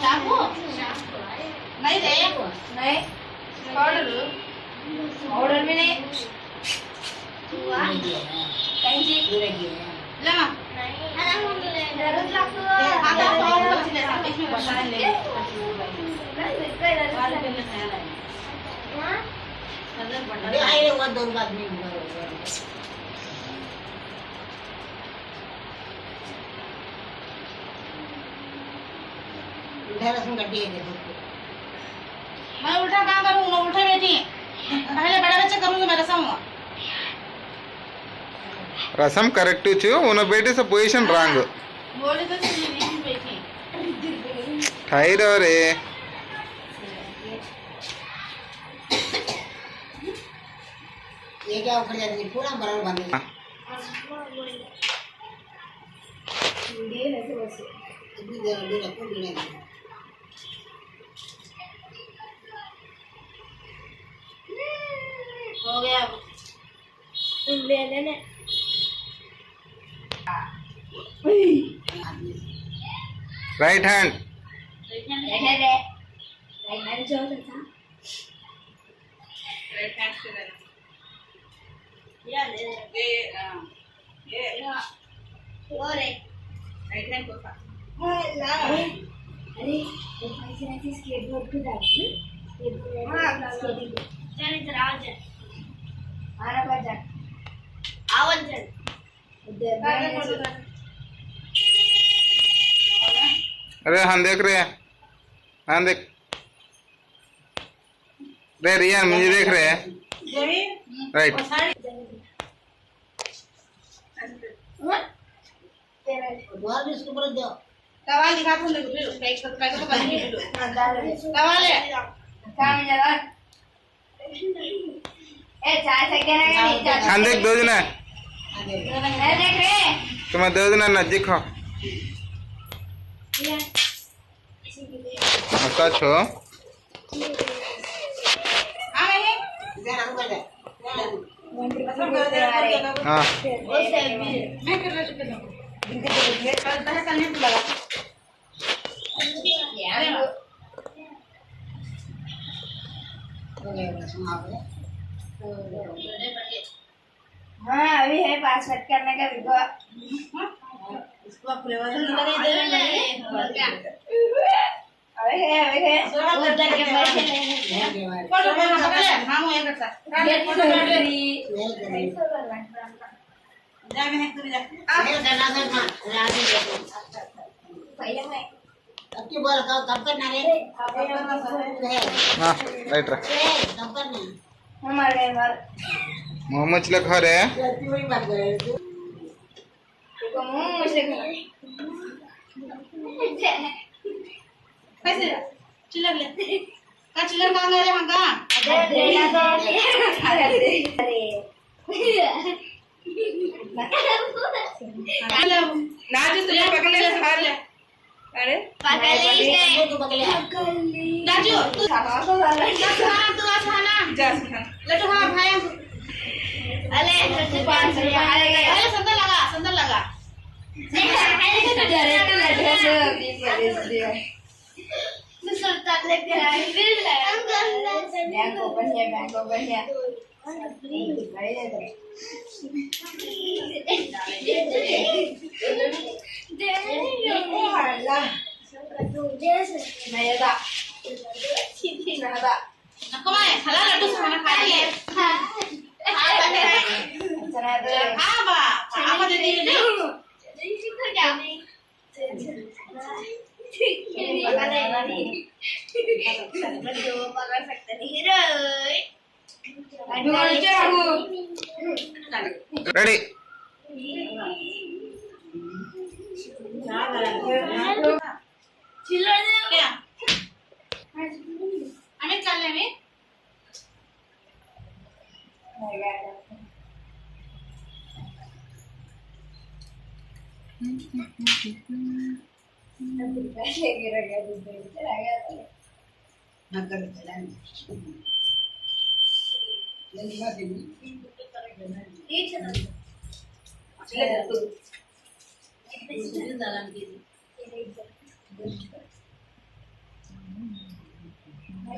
चाकू नहीं दे नहीं पाउडर पाउडर भी नहीं कैंची ले मां जरूर लाखो आता पाउडर ले इसमें बता ले अरे आए वो दो बात नहीं उल्टा रसम कटी है मैं उल्टा काम करूँ मैं उल्टे बैठी पहले बड़ा बच्चा करूँगी मैं रसम రసం కరెక్ట్ చూ ఉన్న బేटे से पोजीशन रॉन्ग बोले तो नहीं बैठी ठहरो रे ये क्या ऊपर जाती है पूरा बराबर बंद है ये है तो बस अभी दे रखो दे हो गया ले लेने राइट हैंड अरे हाँ देख रहे हैं हाँ देख रे रियान मुझे देख रहे हैं राइट द्वार भी इसके ऊपर दो तवा दिखा तुम देखो फिर कैसे तो बंद नहीं तवा ले काम जरा ए चाय से क्या रहेगा नहीं चाय हाँ देख दो जना देख रहे तुम्हें दो जना नजदीक हो अच्छा छो आ गए जरा ऊपर दे हाँ मैं कर रहा हूँ कल तक करने को लगा यार हाँ अभी है पासवर्ड करने का वीडियो इसको फ्लेवर अभी है उधर के पैसे नहीं फोटो पकड़ ले हाँ मैं करता गेट फोटो जा मैं कर जा ये करना करना राजी पहले मैं अब की बोल कब करना रे हाँ राइट रहा कब करना हमारे बाल मोहम्मद चिल्ला खा रहे हैं वही बात कर रहे तू तो मुंह मुझे कैसे चिल्लर ले का चिल्लर कहाँ गए रे मंगा देना तो अरे नाजू तुझे पकड़ ले खा ले अरे पकड़ ले तू पकड़ ले नाजू तू खाना तो तू खाना जा खाना लड्डू खा भाई अरे लड्डू 5 रुपया आएगा अरे संदल लगा डायरेक्ट लड्डू से 20 दिया सुल्तान लेके आए फिर बैंक ओपन है रेडी क्या अमित चल रहे हैं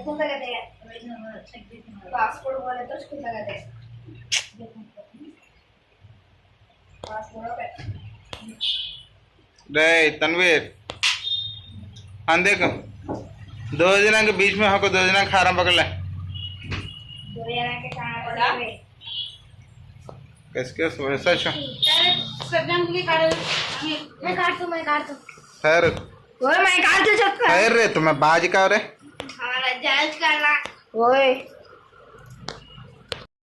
खुलता कहते हैं पासपोर्ट बोले तो खुलता कहते हैं पासपोर्ट पे रे तनवीर हाँ देख 2 जना के बीच में हमको 2 जना खारा पकड़ ले 2 जना के खाना पड़ा किसके वैसा छो सज्जन की काट मैं काट दूं खैर ओए मैं काट दूं चक्कर खैर रे तुम्हें बाज का रे हमारा जायज करना ओए